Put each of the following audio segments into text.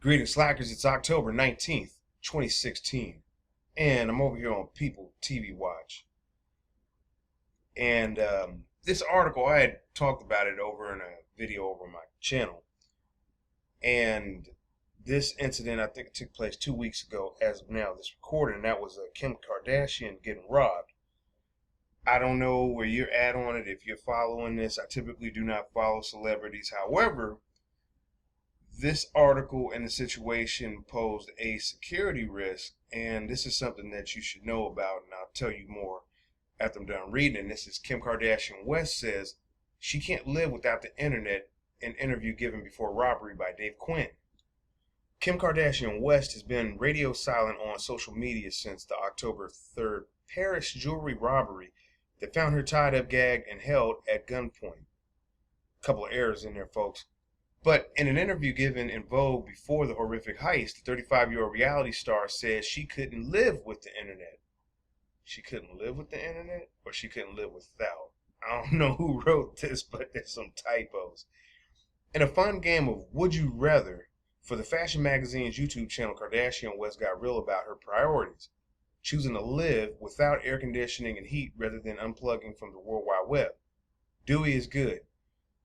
Greetings, Slackers. It's October 19th, 2016, and I'm over here on People TV Watch. And this article, I had talked about it over in a video over my channel. And this incident, I think it took place 2 weeks ago as of now, this recording, and that was Kim Kardashian getting robbed. I don't know where you're at on it, if you're following this. I typically do not follow celebrities. However, this article and the situation posed a security risk, and this is something that you should know about, and I'll tell you more after I'm done reading. This is Kim Kardashian West says she can't live without the internet, an interview given before robbery by Dave Quinn. Kim Kardashian West has been radio silent on social media since the October 3rd Paris jewelry robbery that found her tied up, gagged, and held at gunpoint. A couple of errors in there, folks. But in an interview given in Vogue before the horrific heist, the 35-year-old reality star says she couldn't live with the internet. She couldn't live with the internet, or she couldn't live without. I don't know who wrote this, but there's some typos. In a fun game of Would You Rather, for the fashion magazine's YouTube channel, Kardashian West got real about her priorities, choosing to live without air conditioning and heat rather than unplugging from the World Wide Web. Dewy is good.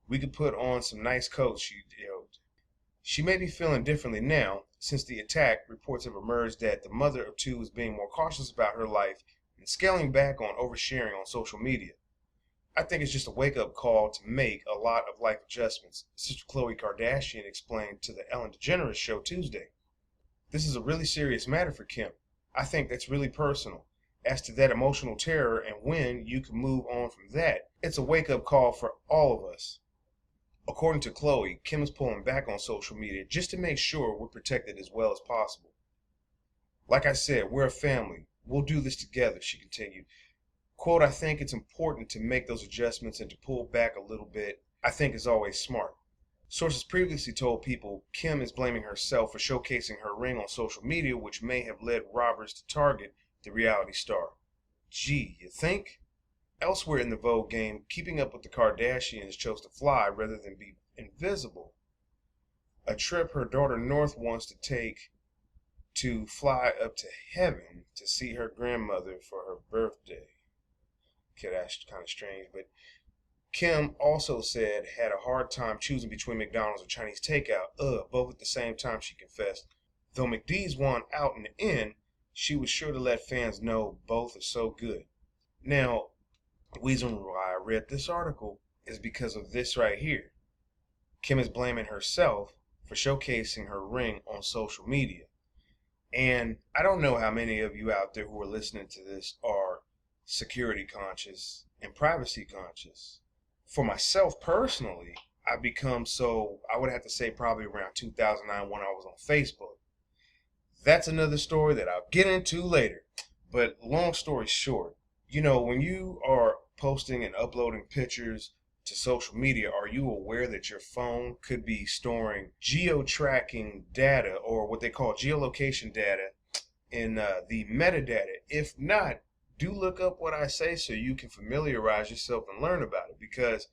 We could put on some nice coats, she joked. She may be feeling differently now. Since the attack, reports have emerged that the mother of two is being more cautious about her life and scaling back on oversharing on social media. I think it's just a wake-up call to make a lot of life adjustments, Sister Khloe Kardashian explained to the Ellen DeGeneres show Tuesday. This is a really serious matter for Kim. I think that's really personal. As to that emotional terror and when you can move on from that, it's a wake-up call for all of us. According to Khloe, Kim is pulling back on social media just to make sure we're protected as well as possible. Like I said, we're a family. We'll do this together, she continued. Quote, I think it's important to make those adjustments and to pull back a little bit, I think is always smart. Sources previously told People Kim is blaming herself for showcasing her ring on social media, which may have led robbers to target the reality star. Gee, you think? Elsewhere in the Vogue game, Keeping Up with the Kardashians chose to fly rather than be invisible. A trip her daughter North wants to take to fly up to heaven to see her grandmother for her birthday. Okay, that's kind of strange, but Kim also said had a hard time choosing between McDonald's and Chinese takeout. Both at the same time, she confessed. Though McD's won out in the end, she was sure to let fans know both are so good. Now, the reason why I read this article is because of this right here. Kim is blaming herself for showcasing her ring on social media. And I don't know how many of you out there who are listening to this are security conscious and privacy conscious. For myself personally, I've become so, I would have to say probably around 2009 when I was on Facebook. That's another story that I'll get into later. But long story short, when you are posting and uploading pictures to social media, are you aware that your phone could be storing geo-tracking data, or what they call geolocation data, in the metadata? If not, do look up what I say so you can familiarize yourself and learn about it, because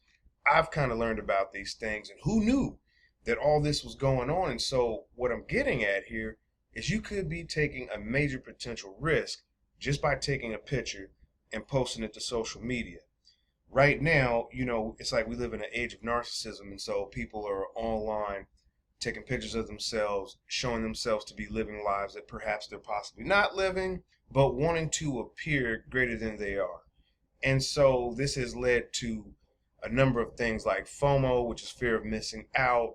I've kind of learned about these things, and who knew that all this was going on? And so what I'm getting at here is you could be taking a major potential risk just by taking a picture and posting it to social media. Right now, it's like we live in an age of narcissism, and so people are online taking pictures of themselves, showing themselves to be living lives that perhaps they're possibly not living, but wanting to appear greater than they are. And so this has led to a number of things like FOMO, which is fear of missing out,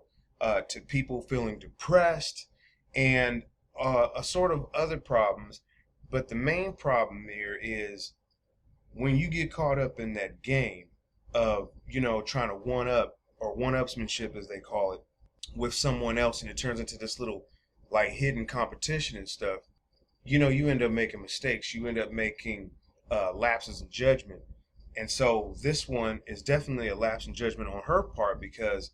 to people feeling depressed, and a sort of other problems. But the main problem there is when you get caught up in that game of, trying to one-up, or one-upsmanship as they call it, with someone else, and it turns into this little like hidden competition and stuff, you end up making mistakes. You end up making lapses in judgment. And so this one is definitely a lapse in judgment on her part, because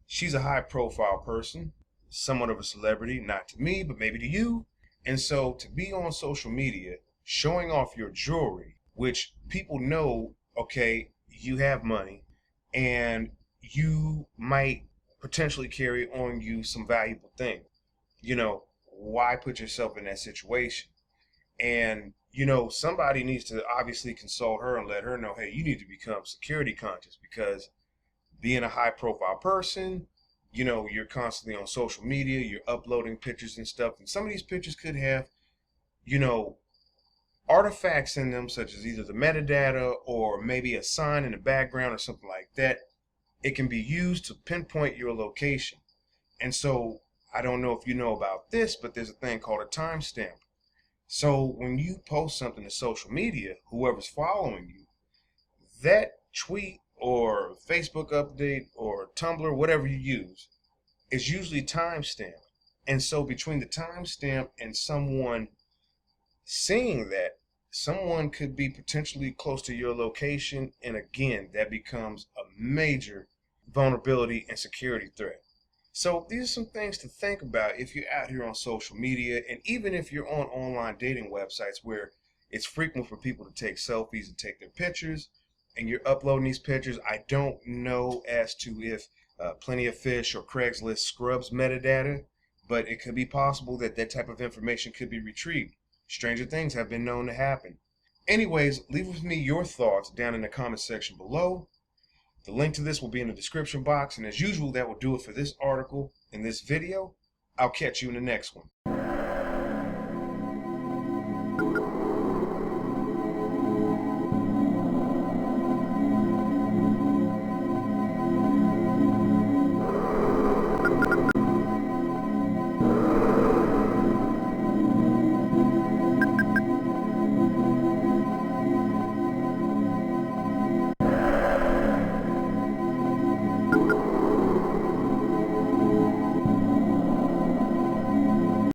she's a high-profile person, somewhat of a celebrity, not to me, but maybe to you. And so to be on social media showing off your jewelry, which people know, okay, you have money and you might potentially carry on you some valuable things. why put yourself in that situation? And, somebody needs to obviously consult her and let her know, hey, you need to become security conscious, because being a high profile person, you're constantly on social media, you're uploading pictures and stuff. And some of these pictures could have, you know, artifacts in them, such as either the metadata or maybe a sign in the background or something like that. It can be used to pinpoint your location. And so I don't know if you know about this, but there's a thing called a timestamp. So when you post something to social media, whoever's following you, that tweet or Facebook update or Tumblr, whatever you use, is usually timestamped. And so between the timestamp and someone seeing that, someone could be potentially close to your location. And again, that becomes a major vulnerability and security threat. So these are some things to think about if you're out here on social media, and even if you're on online dating websites where it's frequent for people to take selfies and take their pictures, and you're uploading these pictures. I don't know as to if Plenty of Fish or Craigslist scrubs metadata, but it could be possible that that type of information could be retrieved. Stranger things have been known to happen. Anyways, leave with me your thoughts down in the comment section below. The link to this will be in the description box, and as usual, that will do it for this article and this video. I'll catch you in the next one.